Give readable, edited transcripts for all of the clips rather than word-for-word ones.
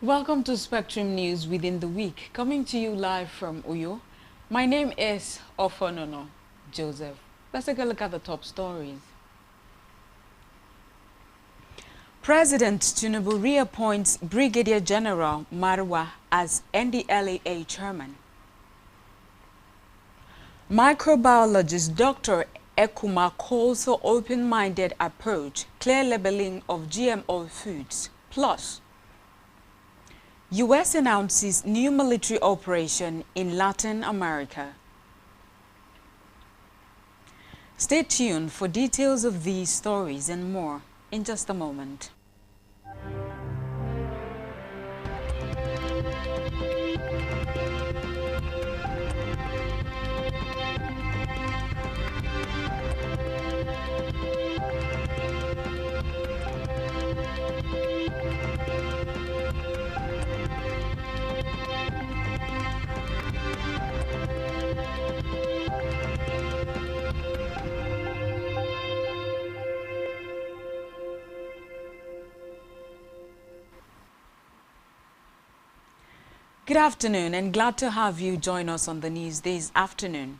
Welcome to Spectrum News within the week, coming to you live from Uyo. My name is Ofonono Joseph. Let's take a look at the top stories. President Tinubu reappoints Brigadier General Marwa as NDLEA chairman. Microbiologist Dr. Ekuma calls for open-minded approach, clear labeling of GMO foods. Plus, U.S. announces new military operation in Latin America. Stay tuned for details of these stories and more in just a moment. Good afternoon and glad to have you join us on the news this afternoon.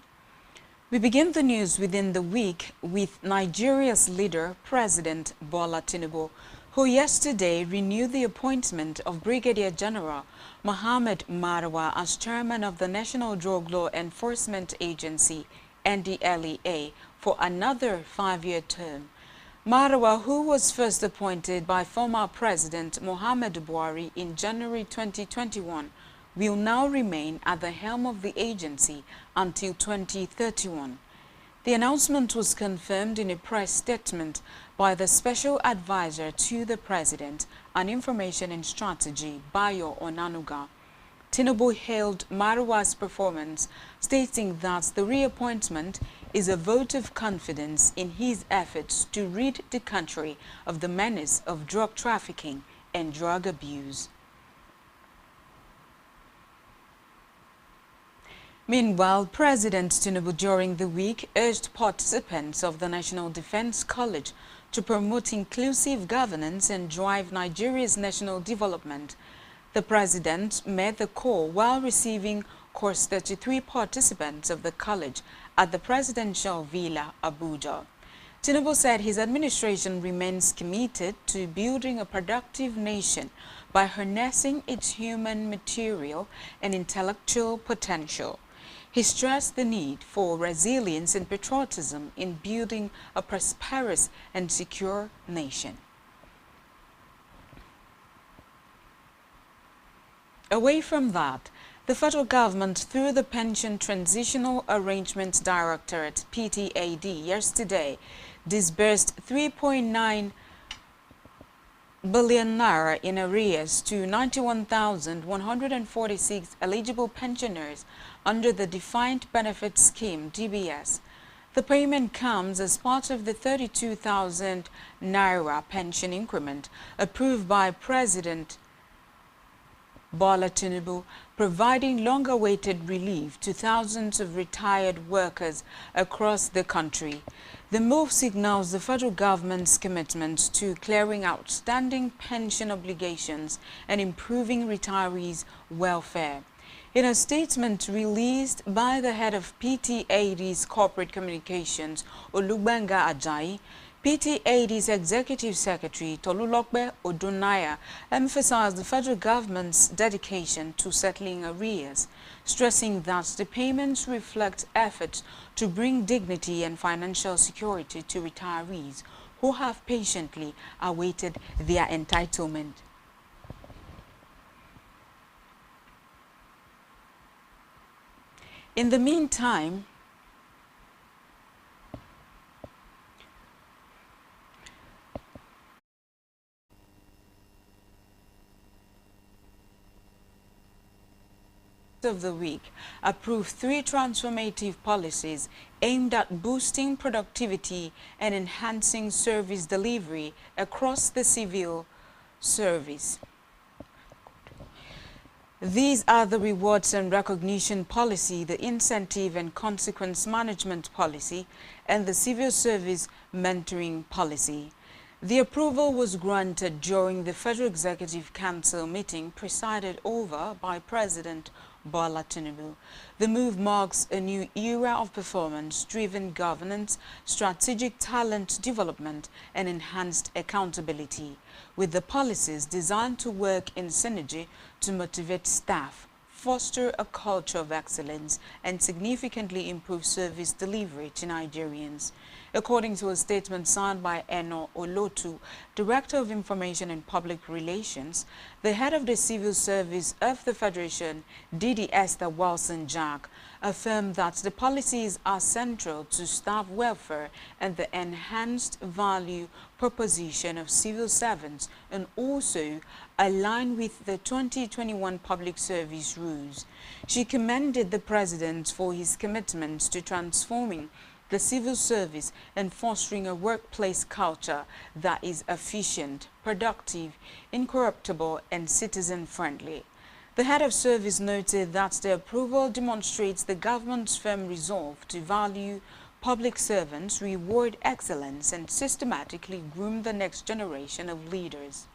We begin the news within the week with Nigeria's leader, President Bola Tinubu, who yesterday renewed the appointment of Brigadier General Mohammed Marwa as chairman of the National Drug Law Enforcement Agency, NDLEA, for another 5-year term. Marwa, who was first appointed by former President Muhammadu Buhari in January 2021, will now remain at the helm of the agency until 2031. The announcement was confirmed in a press statement by the Special Advisor to the President on Information and Strategy, Bayo Onanuga. Tinubu hailed Marwa's performance, stating that the reappointment is a vote of confidence in his efforts to rid the country of the menace of drug trafficking and drug abuse. Meanwhile, President Tinubu during the week urged participants of the National Defense College to promote inclusive governance and drive Nigeria's national development. The president made the call while receiving course 33 participants of the college at the presidential villa, Abuja. Tinubu said his administration remains committed to building a productive nation by harnessing its human, material, and intellectual potential. He stressed the need for resilience and patriotism in building a prosperous and secure nation. Away from that, the federal government, through the Pension Transitional Arrangements Directorate, PTAD, yesterday disbursed 3.9 billion naira in arrears to 91,146 eligible pensioners under the Defined Benefit Scheme, DBS. The payment comes as part of the 32,000 naira pension increment approved by President Bola Tinubu. providing long-awaited relief to thousands of retired workers across the country. The move signals the federal government's commitment to clearing outstanding pension obligations and improving retirees' welfare. In a statement released by the head of PT80's corporate communications, Olugbenga Ajayi, PT80's Executive Secretary Tolulokpe Odunaya emphasized the federal government's dedication to settling arrears, stressing that the payments reflect efforts to bring dignity and financial security to retirees who have patiently awaited their entitlement. In the meantime, of the week approved 3 transformative policies aimed at boosting productivity and enhancing service delivery across the civil service. These are the rewards and recognition policy, the incentive and consequence management policy, and the civil service mentoring policy. The approval was granted during the Federal Executive Council meeting presided over by President Bola Tinubu. The move marks a new era of performance-driven governance, strategic talent development, and enhanced accountability, with the policies designed to work in synergy to motivate staff, foster a culture of excellence, and significantly improve service delivery to Nigerians. According to a statement signed by Eno Olotu, Director of Information and Public Relations, the head of the Civil Service of the Federation, Didi Esther Wilson-Jack, affirmed that the policies are central to staff welfare and the enhanced value proposition of civil servants, and also align with the 2021 Public Service Rules. She commended the President for his commitment to transforming the civil service and fostering a workplace culture that is efficient, productive, incorruptible, and citizen-friendly. The head of service noted that the approval demonstrates the government's firm resolve to value public servants, reward excellence, and systematically groom the next generation of leaders.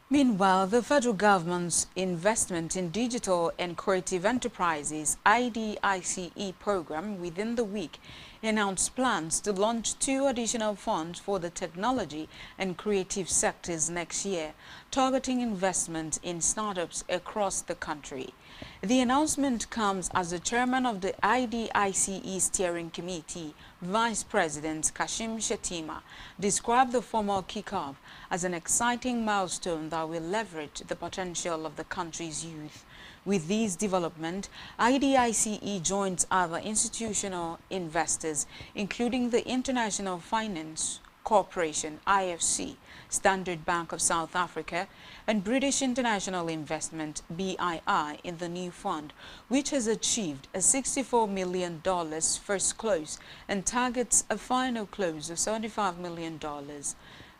Meanwhile, the federal government's investment in digital and creative enterprises IDICE program within the week announced plans to launch 2 additional funds for the technology and creative sectors next year, targeting investment in startups across the country. The announcement comes as the chairman of the IDICE Steering Committee, Vice President Kashim Shettima, described the formal kickoff as an exciting milestone that will leverage the potential of the country's youth. With this development, IDICE joins other institutional investors, including the International Finance Corporation, IFC, Standard Bank of South Africa, and British International Investment, BII, in the new fund, which has achieved a $64 million first close and targets a final close of $75 million.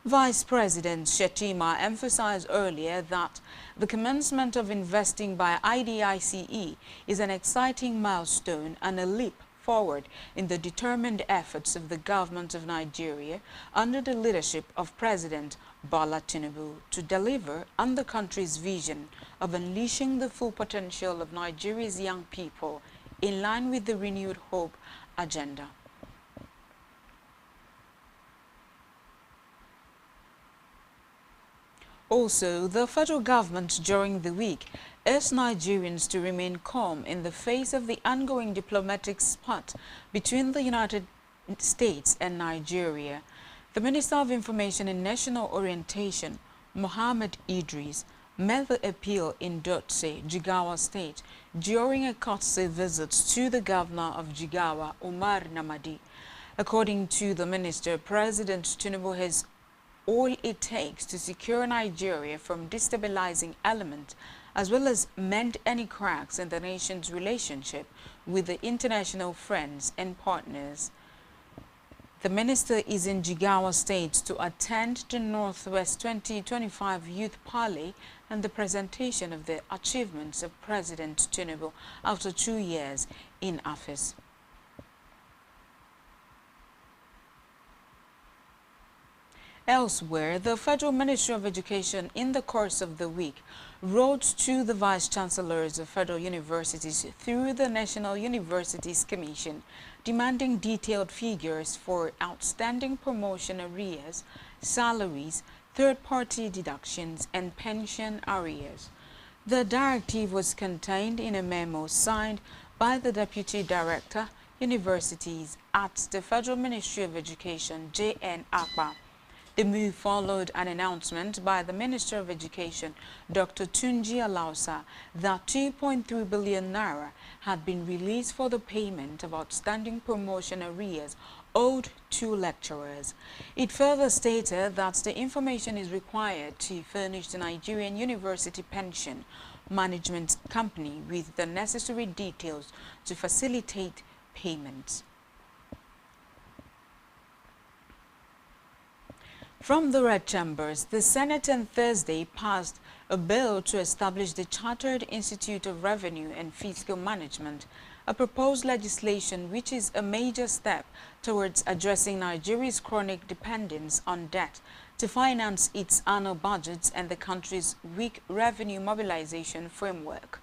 Vice President Shettima emphasized earlier that the commencement of investing by IDICE is an exciting milestone and a leap forward in the determined efforts of the government of Nigeria under the leadership of President Bola Tinubu to deliver on the country's vision of unleashing the full potential of Nigeria's young people in line with the Renewed Hope agenda. Also, the federal government during the week urged Nigerians to remain calm in the face of the ongoing diplomatic spat between the United States and Nigeria. The Minister of Information and National Orientation, Mohammed Idris, made the appeal in Dotse, Jigawa State, during a courtesy visit to the governor of Jigawa, Umar Namadi. According to the minister, President Tinubu has all it takes to secure Nigeria from destabilizing elements, as well as mend any cracks in the nation's relationship with the international friends and partners. The minister is in Jigawa State to attend the Northwest 2025 Youth Parley and the presentation of the achievements of President Tinubu after 2 years in office. Elsewhere, the Federal Ministry of Education in the course of the week wrote to the Vice Chancellors of Federal Universities through the National Universities Commission demanding detailed figures for outstanding promotion arrears, salaries, third-party deductions, and pension arrears. The directive was contained in a memo signed by the Deputy Director, Universities at the Federal Ministry of Education, J.N. Akpa. The move followed an announcement by the Minister of Education, Dr. Tunji Alausa, that 2.3 billion naira had been released for the payment of outstanding promotion arrears owed to lecturers. It further stated that the information is required to furnish the Nigerian University Pension Management Company with the necessary details to facilitate payments. From the Red Chambers, the Senate on Thursday passed a bill to establish the Chartered Institute of Revenue and Fiscal Management, a proposed legislation which is a major step towards addressing Nigeria's chronic dependence on debt to finance its annual budgets and the country's weak revenue mobilization framework.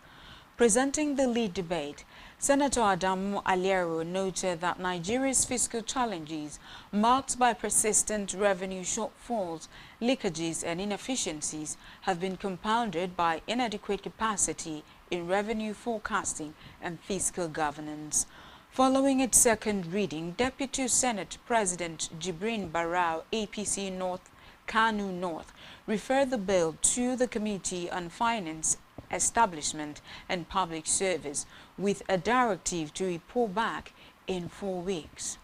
Presenting the lead debate, Senator Adamu Aliero noted that Nigeria's fiscal challenges, marked by persistent revenue shortfalls, leakages and inefficiencies, have been compounded by inadequate capacity in revenue forecasting and fiscal governance. Following its second reading, Deputy Senate President Jibrin Barau, APC North, Kanu North, referred the bill to the Committee on Finance, Establishment and Public Service with a directive to report back in 4 weeks.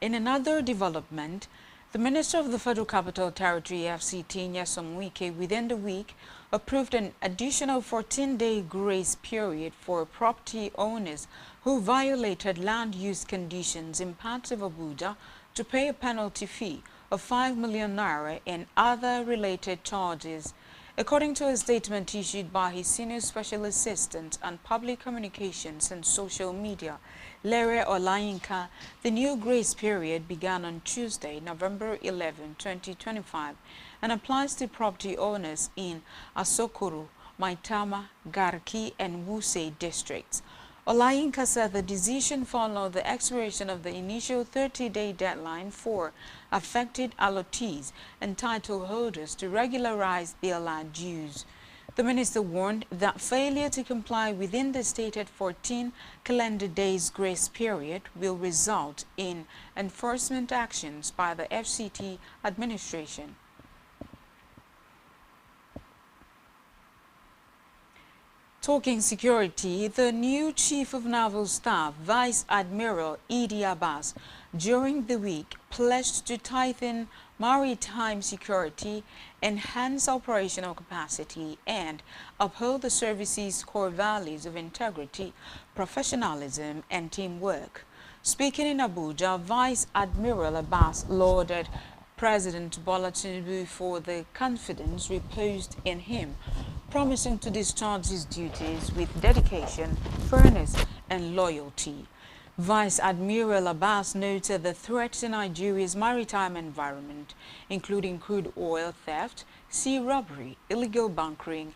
In another development, the Minister of the Federal Capital Territory, FCT, Nyesom Wike, within the week approved an additional 14-day grace period for property owners who violated land use conditions in parts of Abuja to pay a penalty fee of 5 million naira and other related charges. According to a statement issued by his senior special assistant on public communications and social media, Lere Olayinka, the new grace period began on Tuesday, November 11, 2025, and applies to property owners in Asokoro, Maitama, Garki, and Wuse districts. Olayinka said the decision followed the expiration of the initial 30-day deadline for affected allottees and title holders to regularize their land dues. The minister warned that failure to comply within the stated 14 calendar days grace period will result in enforcement actions by the FCT administration. Talking security, the new Chief of Naval Staff, Vice Admiral Idi Abbas, during the week pledged to tighten maritime security, enhance operational capacity, and uphold the service's core values of integrity, professionalism, and teamwork. Speaking in Abuja, Vice Admiral Abbas lauded President Bola Tinubu for the confidence reposed in him, promising to discharge his duties with dedication, fairness, and loyalty. Vice Admiral Abbas noted the threats to Nigeria's maritime environment, including crude oil theft, sea robbery, illegal bunkering,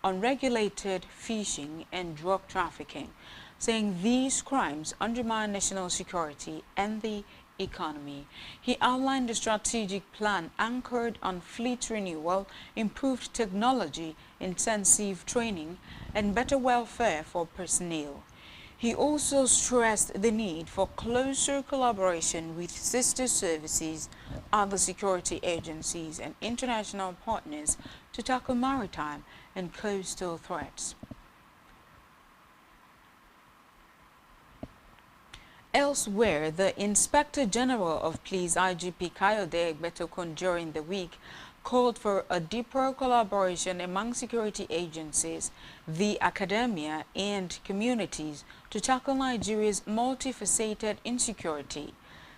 unregulated fishing, and drug trafficking, saying these crimes undermine national security and the economy. He outlined a strategic plan anchored on fleet renewal, improved technology, intensive training, and better welfare for personnel. He also stressed the need for closer collaboration with sister services, other security agencies, and international partners to tackle maritime and coastal threats. Elsewhere, the Inspector General of Police, IGP Kayode Egbetokun, during the week called for a deeper collaboration among security agencies, the academia, and communities to tackle Nigeria's multifaceted insecurity.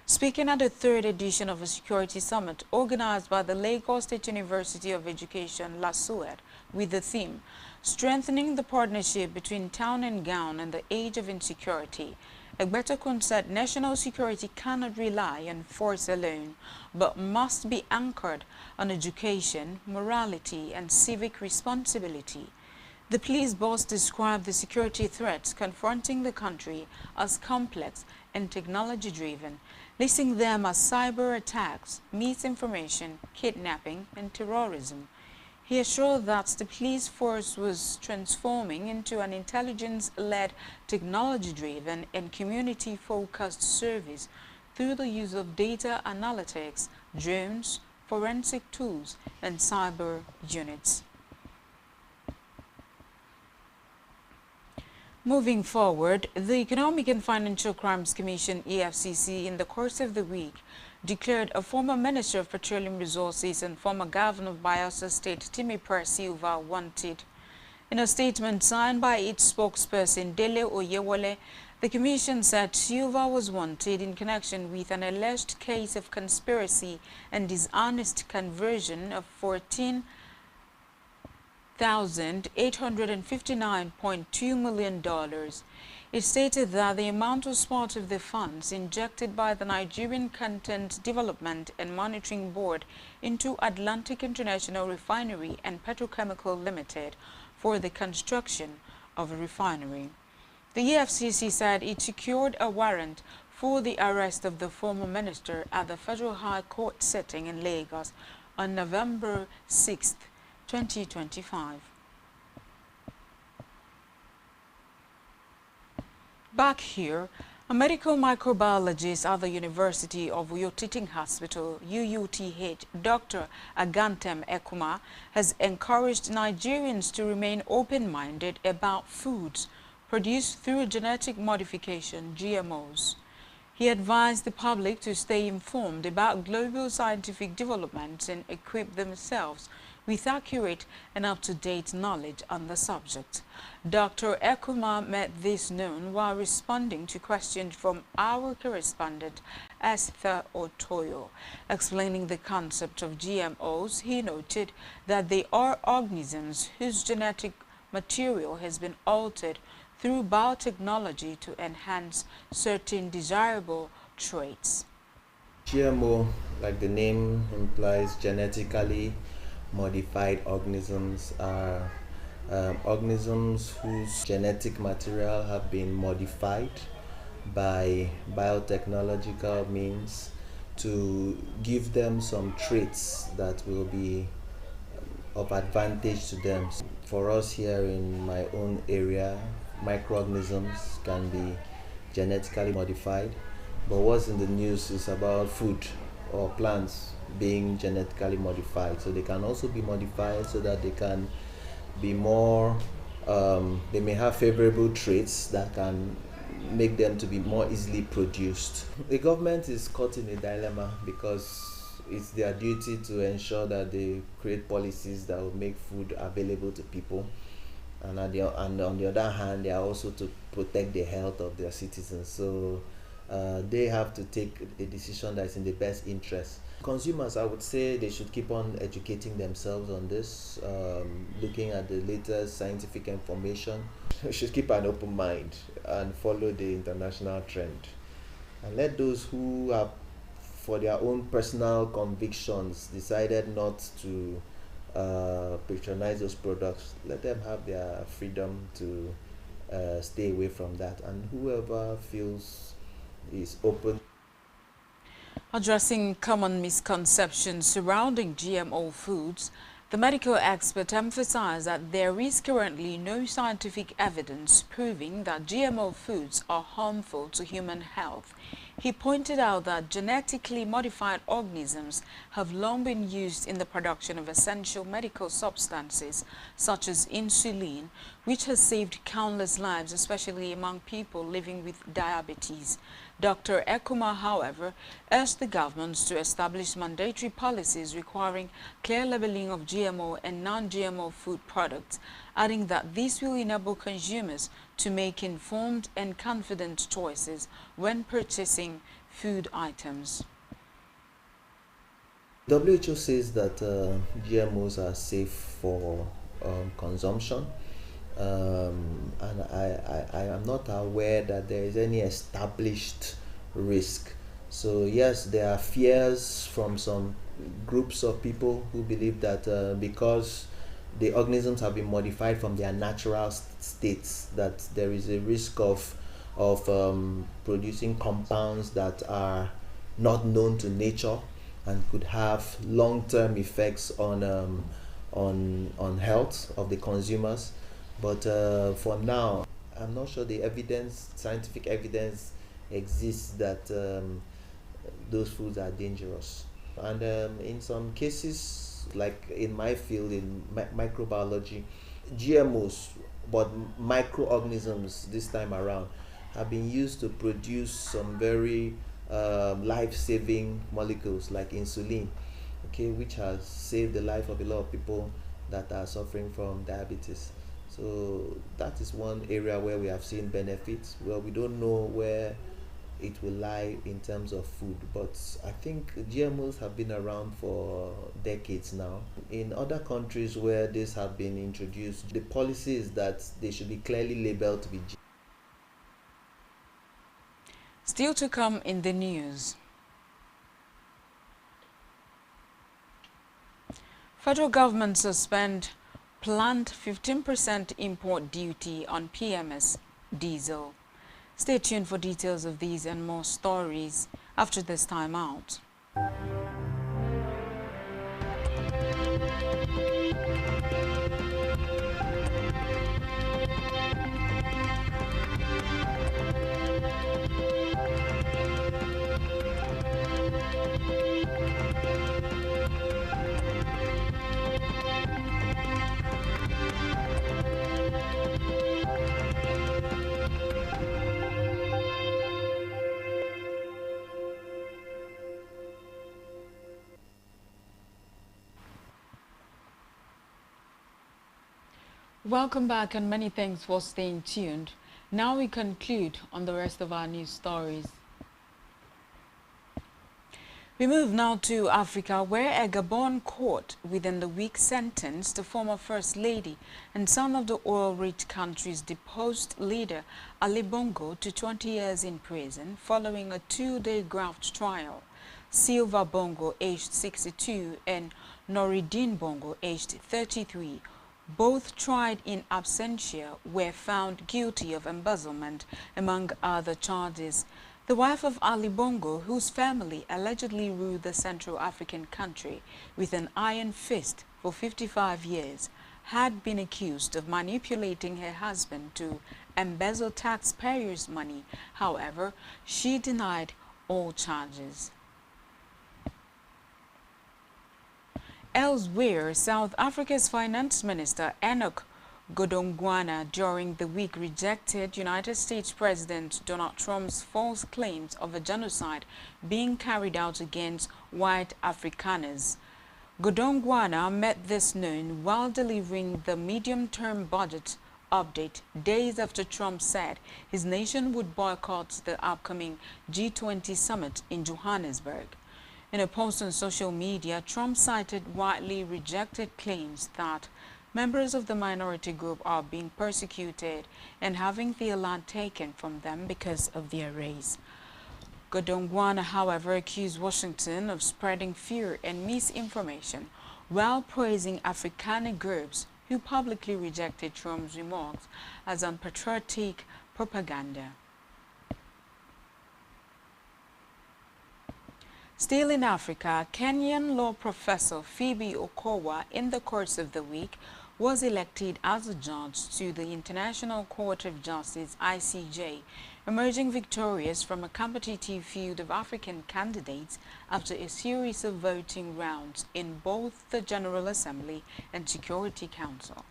Speaking at the third edition of a security summit organized by the Lagos State University of Education, LASUED, with the theme, Strengthening the Partnership Between Town and Gown in the Age of Insecurity, Egbetekun said national security cannot rely on force alone, but must be anchored on education, morality, and civic responsibility. The police boss described the security threats confronting the country as complex and technology-driven, listing them as cyber attacks, misinformation, kidnapping, and terrorism. He assured that the police force was transforming into an intelligence-led, technology-driven, and community-focused service through the use of data analytics, drones, forensic tools, and cyber units. Moving forward, the Economic and Financial Crimes Commission, EFCC, in the course of the week, declared a former Minister of Petroleum Resources and former Governor of Bayelsa State, Timi Silva, wanted. In a statement signed by its spokesperson, Dele Oyewole, the Commission said Silva was wanted in connection with an alleged case of conspiracy and dishonest conversion of $14,859.2 million. It stated that the amount was part of the funds injected by the Nigerian Content Development and Monitoring Board into Atlantic International Refinery and Petrochemical Limited for the construction of a refinery. The EFCC said it secured a warrant for the arrest of the former minister at the Federal High Court sitting in Lagos on November 6, 2025. Back here, a medical microbiologist at the University of Uyo Teaching Hospital, UUTH, Dr. Agantem Ekuma, has encouraged Nigerians to remain open-minded about foods produced through genetic modification, GMOs. He advised the public to stay informed about global scientific developments and equip themselves with accurate and up-to-date knowledge on the subject. Dr. Ekuma made this known while responding to questions from our correspondent, Esther Otoyo. Explaining the concept of GMOs, he noted that they are organisms whose genetic material has been altered through biotechnology to enhance certain desirable traits. GMO, like the name implies, genetically modified organisms are organisms whose genetic material have been modified by biotechnological means to give them some traits that will be of advantage to them. For us here in my own area, microorganisms can be genetically modified, but what's in the news is about food or plants being genetically modified. So they can also be modified so that they can be more, they may have favorable traits that can make them to be more easily produced. The government is caught in a dilemma because it's their duty to ensure that they create policies that will make food available to people. And on the other hand, they are also to protect the health of their citizens. So they have to take a decision that is in the best interest. Consumers, I would say they should keep on educating themselves on this, looking at the latest scientific information. They should keep an open mind and follow the international trend. And let those who have, for their own personal convictions, decided not to patronize those products, let them have their freedom to stay away from that. And whoever feels is open. Addressing common misconceptions surrounding GMO foods, the medical expert emphasized that there is currently no scientific evidence proving that GMO foods are harmful to human health. He pointed out that genetically modified organisms have long been used in the production of essential medical substances such as insulin, which has saved countless lives, especially among people living with diabetes. Dr. Ekuma, however, urged the governments to establish mandatory policies requiring clear labeling of GMO and non-GMO food products, adding that this will enable consumers to make informed and confident choices when purchasing food items. WHO says that GMOs are safe for consumption, and I am not aware that there is any established risk. So yes, there are fears from some groups of people who believe that because the organisms have been modified from their natural states, that there is a risk of producing compounds that are not known to nature and could have long-term effects on health of the consumers. But for now, I'm not sure the scientific evidence exists that those foods are dangerous. And in some cases, like in my field in microbiology, GMOs, but microorganisms this time around, have been used to produce some very life-saving molecules like insulin, okay, which has saved the life of a lot of people that are suffering from diabetes. So that is one area where we have seen benefits. Well, we don't know where it will lie in terms of food, but I think GMOs have been around for decades now. In other countries where this have been introduced, the policy is that they should be clearly labeled to be Still to come in the news. Federal government suspend planned 15% import duty on PMS diesel. Stay tuned for details of these and more stories after this time out. Welcome back and many thanks for staying tuned. Now we conclude on the rest of our news stories. We move now to Africa, where a Gabon court within the week sentenced the former First Lady and son of the oil-rich country's deposed leader Ali Bongo to 20 years in prison following a 2-day graft trial. Silva Bongo, aged 62, and Noureddine Bongo, aged 33, both tried in absentia, were found guilty of embezzlement, among other charges. The wife of Ali Bongo, whose family allegedly ruled the Central African country with an iron fist for 55 years, had been accused of manipulating her husband to embezzle taxpayers' money. However, she denied all charges. Elsewhere, South Africa's Finance Minister Enoch Godongwana during the week rejected United States President Donald Trump's false claims of a genocide being carried out against white Afrikaners. Godongwana made this known while delivering the medium-term budget update days after Trump said his nation would boycott the upcoming G20 summit in Johannesburg. In a post on social media, Trump cited widely rejected claims that members of the minority group are being persecuted and having their land taken from them because of their race. Godongwana, however, accused Washington of spreading fear and misinformation while praising Afrikaner groups who publicly rejected Trump's remarks as unpatriotic propaganda. Still in Africa, Kenyan law professor Phoebe Okowa, in the course of the week, was elected as a judge to the International Court of Justice (ICJ), emerging victorious from a competitive field of African candidates after a series of voting rounds in both the General Assembly and Security Council.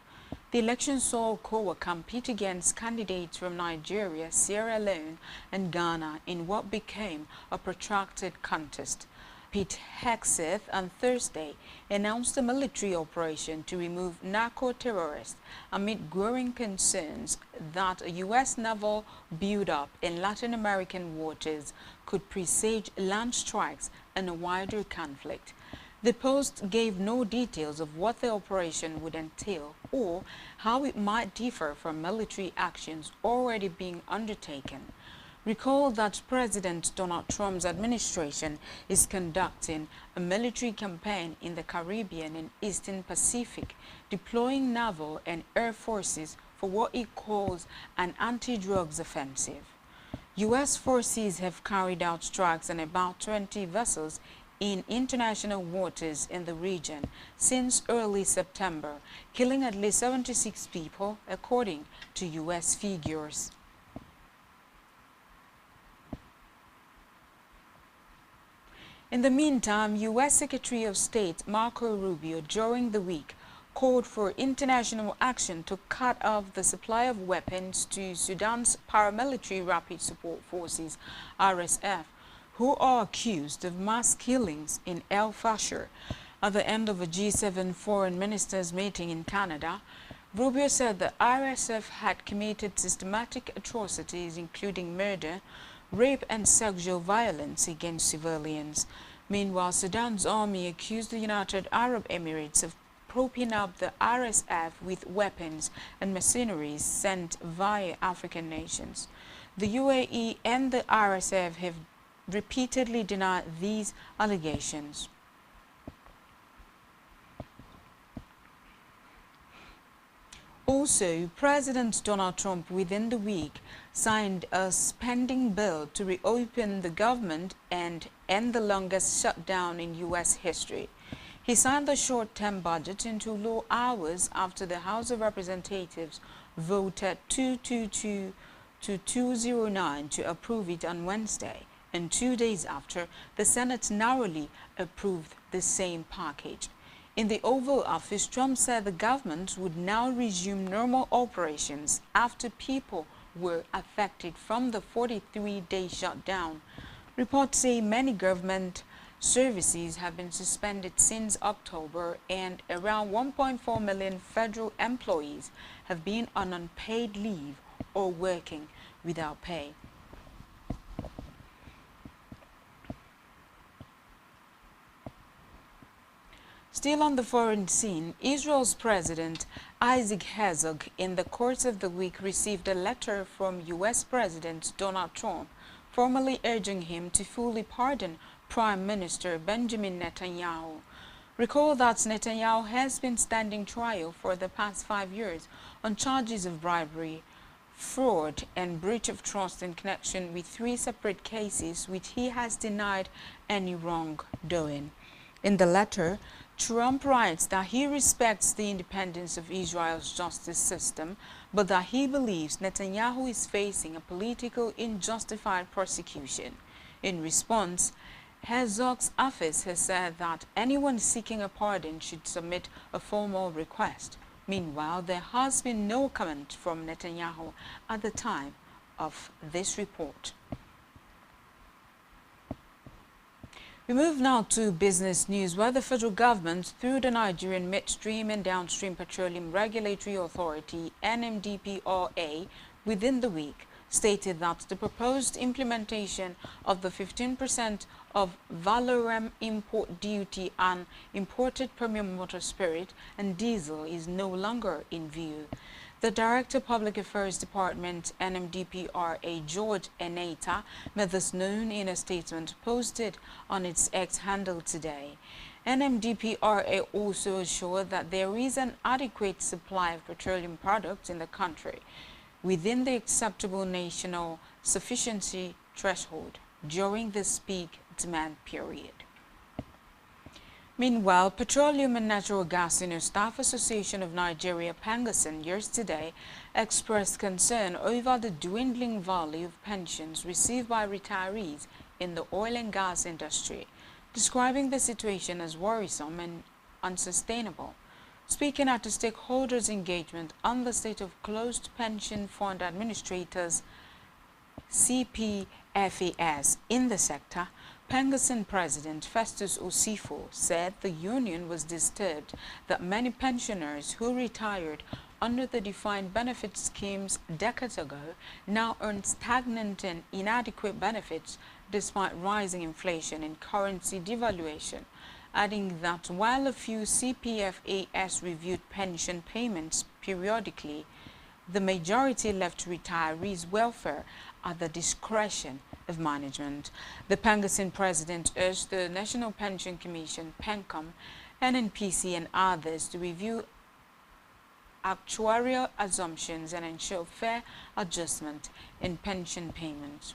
The election saw Okowa compete against candidates from Nigeria, Sierra Leone, and Ghana in what became a protracted contest. Pete Hegseth on Thursday announced a military operation to remove narco-terrorists amid growing concerns that a U.S. naval buildup in Latin American waters could presage land strikes and a wider conflict. The Post gave no details of what the operation would entail or how it might differ from military actions already being undertaken. Recall that President Donald Trump's administration is conducting a military campaign in the Caribbean and Eastern Pacific, deploying naval and air forces for what he calls an anti-drugs offensive. U.S. forces have carried out strikes on about 20 vessels in international waters in the region since early September, killing at least 76 people, according to U.S. figures. In the meantime, U.S. Secretary of State Marco Rubio during the week called for international action to cut off the supply of weapons to Sudan's paramilitary Rapid Support Forces, RSF, who are accused of mass killings in El Fasher. At the end of a G7 foreign ministers meeting in Canada, Rubio said the RSF had committed systematic atrocities including murder, rape and sexual violence against civilians. Meanwhile, Sudan's army accused the United Arab Emirates of propping up the RSF with weapons and mercenaries sent via African nations. The UAE and the RSF have repeatedly denied these allegations. Also, President Donald Trump within the week signed a spending bill to reopen the government and end the longest shutdown in U.S. history. He signed the short-term budget into law hours after the House of Representatives voted 222 to 209 to approve it on Wednesday, and 2 days after, the Senate narrowly approved the same package. In the Oval Office, Trump said the government would now resume normal operations after people were affected from the 43-day shutdown. Reports say many government services have been suspended since October, and around 1.4 million federal employees have been on unpaid leave or working without pay. Still on the foreign scene, Israel's President Isaac Herzog in the course of the week received a letter from U.S. President Donald Trump formally urging him to fully pardon Prime Minister Benjamin Netanyahu. Recall that Netanyahu has been standing trial for the past 5 years on charges of bribery, fraud and breach of trust in connection with 3 separate cases which he has denied any wrongdoing. In the letter, Trump writes that he respects the independence of Israel's justice system, but that he believes Netanyahu is facing a political unjustified prosecution. In response, Herzog's office has said that anyone seeking a pardon should submit a formal request. Meanwhile, there has been no comment from Netanyahu at the time of this report. We move now to business news, where the federal government, through the Nigerian Midstream and Downstream Petroleum Regulatory Authority, NMDPRA, within the week, stated that the proposed implementation of the 15% of Valorem import duty on imported premium motor spirit and diesel is no longer in view. The Director of Public Affairs Department, NMDPRA, George Eneta, made this known in a statement posted on its X handle today. NMDPRA also assured that there is an adequate supply of petroleum products in the country within the acceptable national sufficiency threshold during this peak demand period. Meanwhile, Petroleum and Natural Gas Senior Staff Association of Nigeria, Pangasin, yesterday expressed concern over the dwindling value of pensions received by retirees in the oil and gas industry, describing the situation as worrisome and unsustainable. Speaking at a stakeholders engagement on the state of closed pension fund administrators CPFAS in the sector, Pengasyn President Festus Osifo said the union was disturbed that many pensioners who retired under the defined benefit schemes decades ago now earn stagnant and inadequate benefits despite rising inflation and currency devaluation, adding that while a few CPFAS reviewed pension payments periodically, the majority left retirees' welfare at the discretion of management. The Pengasyn president urged the National Pension Commission, PENCOM, NNPC and others to review actuarial assumptions and ensure fair adjustment in pension payments.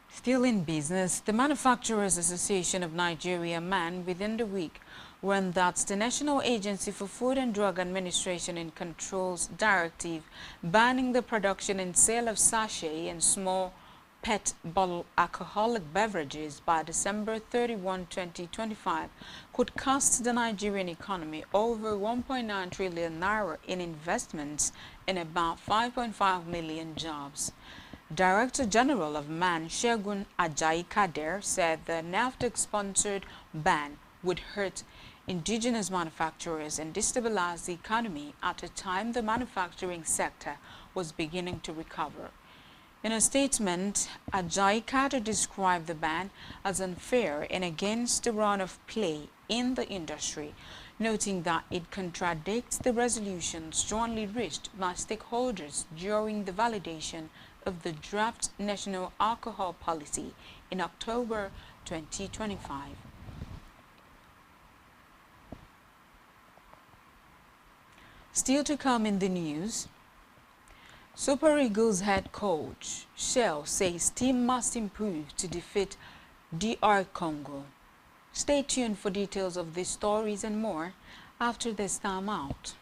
Still in business, the Manufacturers Association of Nigeria MAN within the week warned that the National Agency for Food and Drug Administration and Control's directive banning the production and sale of sachet and small PET bottle alcoholic beverages by December 31, 2025 could cost the Nigerian economy over 1.9 trillion naira in investments and about 5.5 million jobs. Director General of MAN, Segun Ajayi Kader, said the NAFDAC-sponsored ban would hurt indigenous manufacturers and destabilize the economy at a time the manufacturing sector was beginning to recover. In a statement, Ajayi Kader described the ban as unfair and against the run of play in the industry, noting that it contradicts the resolutions jointly reached by stakeholders during the validation of the draft National Alcohol Policy in October 2025. Still to come in the news, Super Eagles head coach Shell says team must improve to defeat DR Congo. Stay tuned for details of these stories and more after this time out.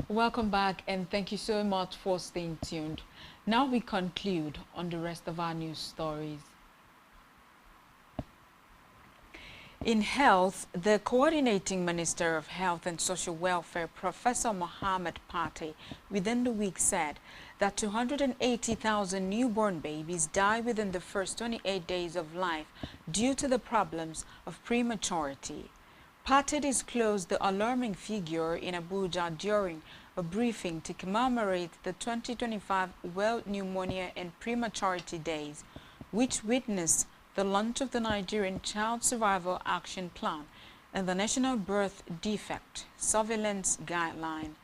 Welcome back and thank you so much for staying tuned. Now we conclude on the rest of our news stories. In health, the Coordinating Minister of Health and Social Welfare, Professor Mohammed Pate, within the week said that 280,000 newborn babies die within the first 28 days of life due to the problems of prematurity. Pate disclosed the alarming figure in Abuja during a briefing to commemorate the 2025 World Pneumonia and Prematurity Days, which witnessed the launch of the Nigerian Child Survival Action Plan and the National Birth Defect Surveillance Guideline.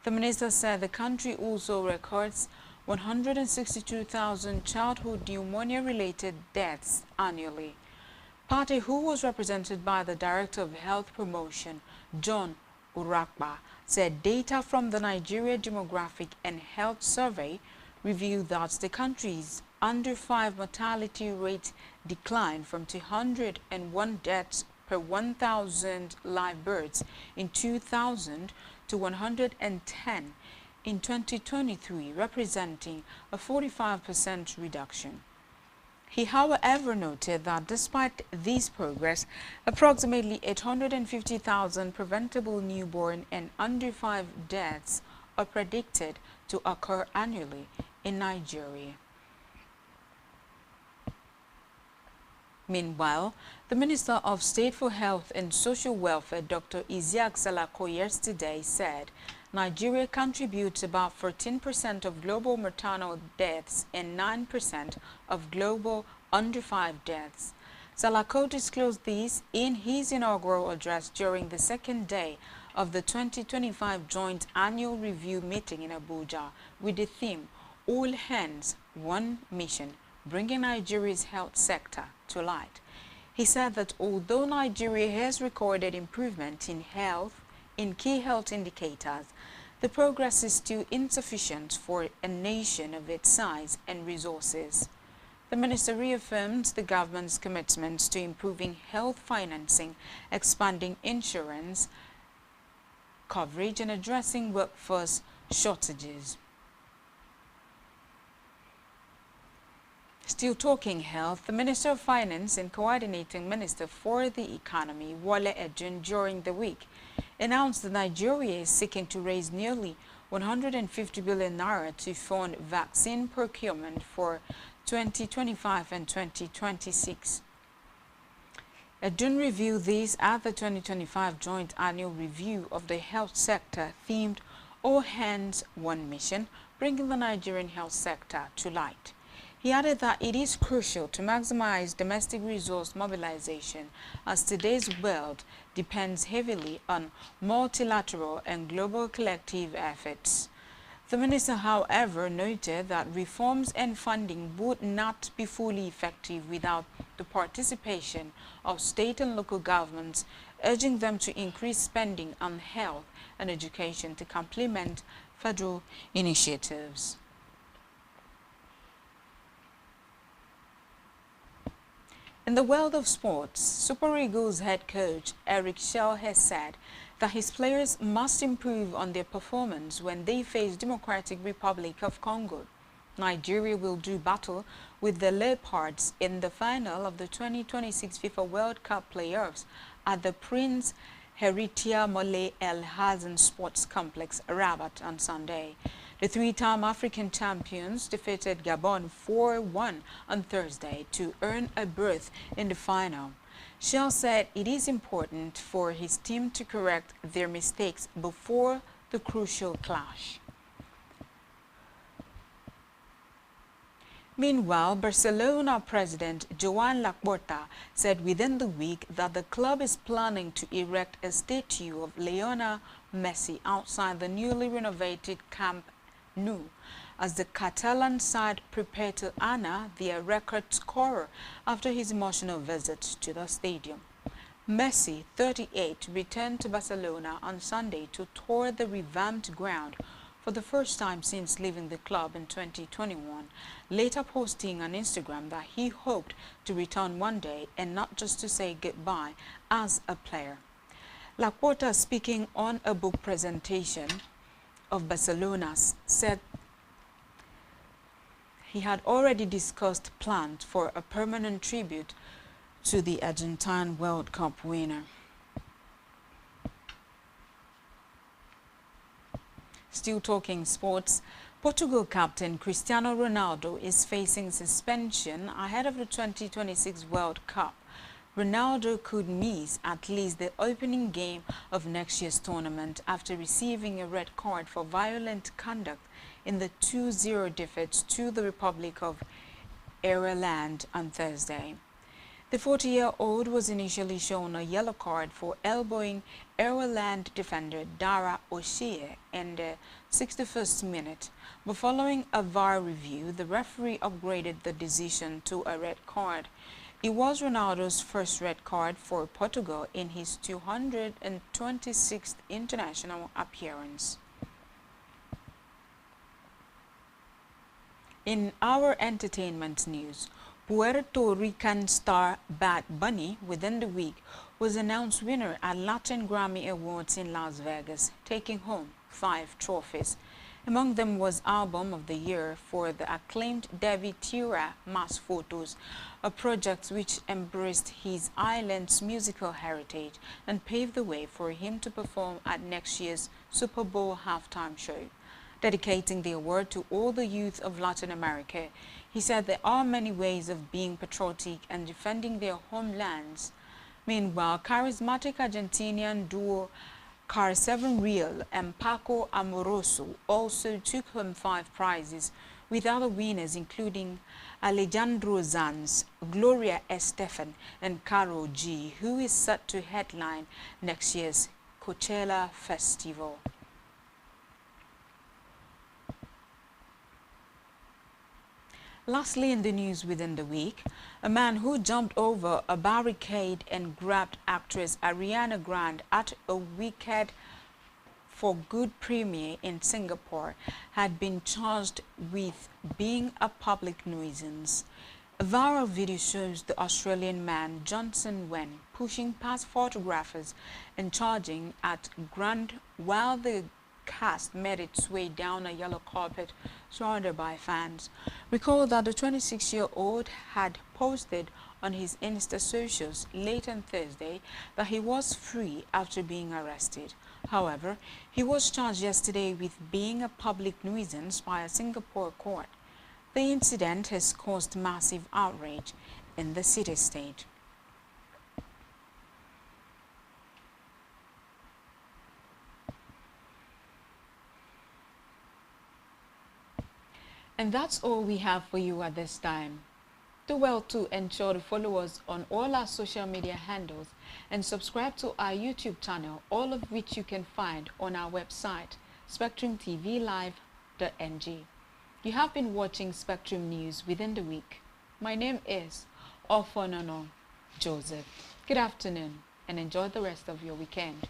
The minister said the country also records 162,000 childhood pneumonia-related deaths annually. Pate, who was represented by the Director of Health Promotion, John Urakba, said data from the Nigeria Demographic and Health Survey revealed that the country's under 5 mortality rate declined from 201 deaths per 1,000 live births in 2000 to 110 in 2023, representing a 45% reduction. He, however, noted that despite this progress, approximately 850,000 preventable newborn and under 5 deaths are predicted to occur annually in Nigeria. Meanwhile, the Minister of State for Health and Social Welfare, Dr. Isiaq Salako, yesterday said Nigeria contributes about 14% of global maternal deaths and 9% of global under 5 deaths. Salako disclosed this in his inaugural address during the second day of the 2025 Joint Annual Review meeting in Abuja with the theme, all hands, one mission, bringing Nigeria's health sector to light. He said that although Nigeria has recorded improvement in key health indicators, the progress is still insufficient for a nation of its size and resources. The minister reaffirmed the government's commitments to improving health financing, expanding insurance coverage, and addressing workforce shortages. Still talking health, the Minister of Finance and Coordinating Minister for the Economy, Wale Edun, during the week, announced that Nigeria is seeking to raise nearly 150 billion naira to fund vaccine procurement for 2025 and 2026. Edun reviewed this at the 2025 Joint Annual Review of the Health Sector themed All Hands, One Mission, bringing the Nigerian health sector to light. He added that it is crucial to maximize domestic resource mobilization as today's world depends heavily on multilateral and global collective efforts. The minister, however, noted that reforms and funding would not be fully effective without the participation of state and local governments, urging them to increase spending on health and education to complement federal initiatives. In the world of sports, Super Eagles head coach Eric Schell has said that his players must improve on their performance when they face Democratic Republic of Congo. Nigeria will do battle with the Leopards in the final of the 2026 FIFA World Cup playoffs at the Prince Heritia Mole El Hassan Sports Complex, Rabat, on Sunday. The three-time African champions defeated Gabon 4-1 on Thursday to earn a berth in the final. Schell said it is important for his team to correct their mistakes before the crucial clash. Meanwhile, Barcelona president Joan Laporta said within the week that the club is planning to erect a statue of Lionel Messi outside the newly renovated Camp Nou, as the Catalan side prepare to honor their record scorer after his emotional visit to the stadium. Messi, 38, returned to Barcelona on Sunday to tour the revamped ground for the first time since leaving the club in 2021, later posting on Instagram that he hoped to return one day and not just to say goodbye as a player. Laporta, speaking on a book presentation of Barcelona's, said he had already discussed plans for a permanent tribute to the Argentine World Cup winner. Still talking sports, Portugal captain Cristiano Ronaldo is facing suspension ahead of the 2026 World Cup. Ronaldo could miss at least the opening game of next year's tournament after receiving a red card for violent conduct in the 2-0 defeat to the Republic of Ireland on Thursday. The 40-year-old was initially shown a yellow card for elbowing Ireland defender Dara O'Shea in the 61st minute, but following a VAR review, the referee upgraded the decision to a red card. It was Ronaldo's first red card for Portugal in his 226th international appearance. In our entertainment news, Puerto Rican star Bad Bunny within the week was announced winner at Latin Grammy Awards in Las Vegas, taking home 5 trophies. Among them was Album of the Year for the acclaimed David Tura Mass Photos, a project which embraced his island's musical heritage and paved the way for him to perform at next year's Super Bowl halftime show. Dedicating the award to all the youth of Latin America, he said there are many ways of being patriotic and defending their homelands. Meanwhile, charismatic Argentinian duo Car 7 Real and Paco Amoroso also took home 5 prizes, with other winners including Alejandro Sanz, Gloria Estefan, and Karol G, who is set to headline next year's Coachella Festival. Lastly, in the news within the week, a man who jumped over a barricade and grabbed actress Ariana Grande at a Wicked for Good premiere in Singapore had been charged with being a public nuisance. A viral video shows the Australian man Johnson Wen pushing past photographers and charging at Grande while the cast made its way down a yellow carpet surrounded by fans. Recall that the 26-year-old had posted on his Insta socials late on Thursday that he was free after being arrested. However, he was charged yesterday with being a public nuisance by a Singapore court. The incident has caused massive outrage in the city-state. And that's all we have for you at this time. Do well to ensure to follow us on all our social media handles and subscribe to our YouTube channel, all of which you can find on our website, spectrumtvlive.ng. You have been watching Spectrum News within the week. My name is Ofonono Joseph. Good afternoon and enjoy the rest of your weekend.